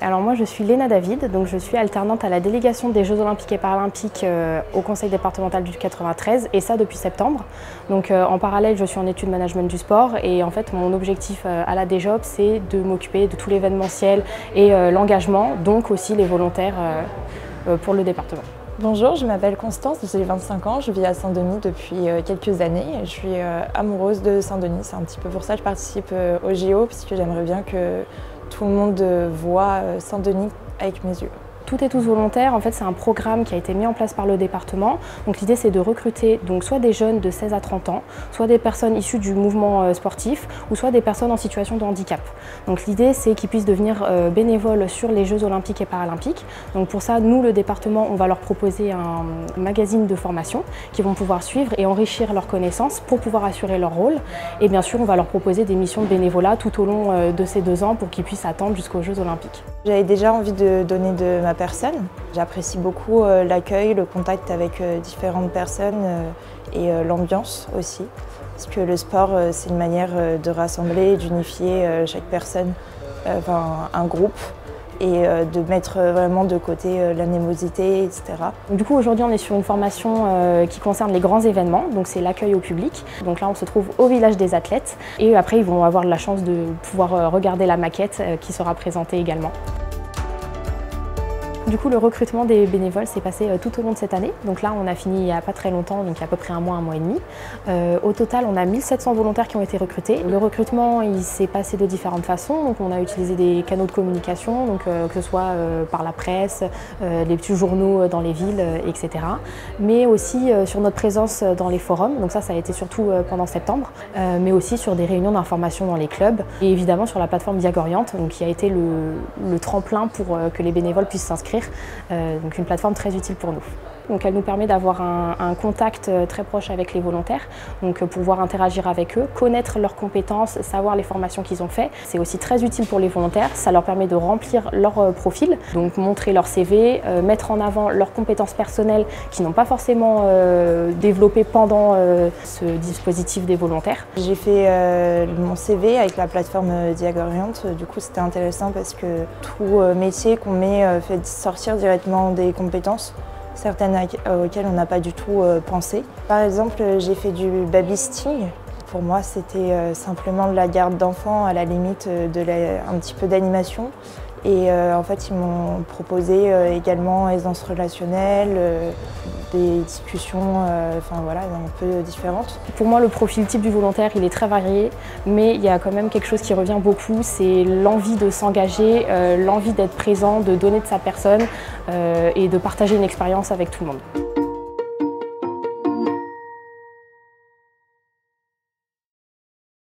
Alors moi je suis Léna David, donc je suis alternante à la délégation des Jeux Olympiques et Paralympiques au Conseil départemental du 93 et ça depuis septembre. Donc en parallèle je suis en études management du sport et en fait mon objectif à la DGOP c'est de m'occuper de tout l'événementiel et l'engagement, donc aussi les volontaires pour le département. Bonjour, je m'appelle Constance, j'ai 25 ans, je vis à Saint-Denis depuis quelques années. Je suis amoureuse de Saint-Denis, c'est un petit peu pour ça que je participe au JO, puisque j'aimerais bien que tout le monde voit Saint-Denis avec mes yeux. Tout est tous volontaires, en fait c'est un programme qui a été mis en place par le département. Donc l'idée c'est de recruter donc soit des jeunes de 16 à 30 ans, soit des personnes issues du mouvement sportif, ou soit des personnes en situation de handicap. Donc l'idée c'est qu'ils puissent devenir bénévoles sur les Jeux Olympiques et Paralympiques. Donc pour ça, nous le département, on va leur proposer un magazine de formation qu'ils vont pouvoir suivre et enrichir leurs connaissances pour pouvoir assurer leur rôle. Et bien sûr, on va leur proposer des missions de bénévolat tout au long de ces 2 ans pour qu'ils puissent attendre jusqu'aux Jeux Olympiques. J'avais déjà envie de donner de ma personne. J'apprécie beaucoup l'accueil, le contact avec différentes personnes et l'ambiance aussi. Parce que le sport, c'est une manière de rassembler, d'unifier chaque personne, un groupe, et de mettre vraiment de côté l'animosité, etc. Du coup, aujourd'hui, on est sur une formation qui concerne les grands événements, donc c'est l'accueil au public. Donc là, on se trouve au village des athlètes et après, ils vont avoir la chance de pouvoir regarder la maquette qui sera présentée également. Du coup, le recrutement des bénévoles s'est passé tout au long de cette année. Donc là, on a fini il n'y a pas très longtemps, donc il y a à peu près un mois et demi. Au total, on a 1700 volontaires qui ont été recrutés. Le recrutement, il s'est passé de différentes façons. Donc on a utilisé des canaux de communication, donc, que ce soit par la presse, les petits journaux dans les villes, etc. Mais aussi sur notre présence dans les forums. Donc ça a été surtout pendant septembre. Mais aussi sur des réunions d'information dans les clubs. Et évidemment sur la plateforme Diagoriante, donc, qui a été le tremplin pour que les bénévoles puissent s'inscrire. Donc une plateforme très utile pour nous. Donc elle nous permet d'avoir un contact très proche avec les volontaires, donc pouvoir interagir avec eux, connaître leurs compétences, savoir les formations qu'ils ont fait. C'est aussi très utile pour les volontaires, ça leur permet de remplir leur profil, donc montrer leur CV, mettre en avant leurs compétences personnelles qu'ils n'ont pas forcément développées pendant ce dispositif des volontaires. J'ai fait mon CV avec la plateforme Diagoriante, du coup c'était intéressant parce que tout métier qu'on met fait sortir directement des compétences, certaines auxquelles on n'a pas du tout pensé. Par exemple, j'ai fait du babysitting. Pour moi, c'était simplement de la garde d'enfants, à la limite un petit peu d'animation. Et en fait, ils m'ont proposé également aisance relationnelle, des discussions voilà, un peu différentes. Pour moi, le profil type du volontaire, il est très varié, mais il y a quand même quelque chose qui revient beaucoup, c'est l'envie de s'engager, l'envie d'être présent, de donner de sa personne et de partager une expérience avec tout le monde.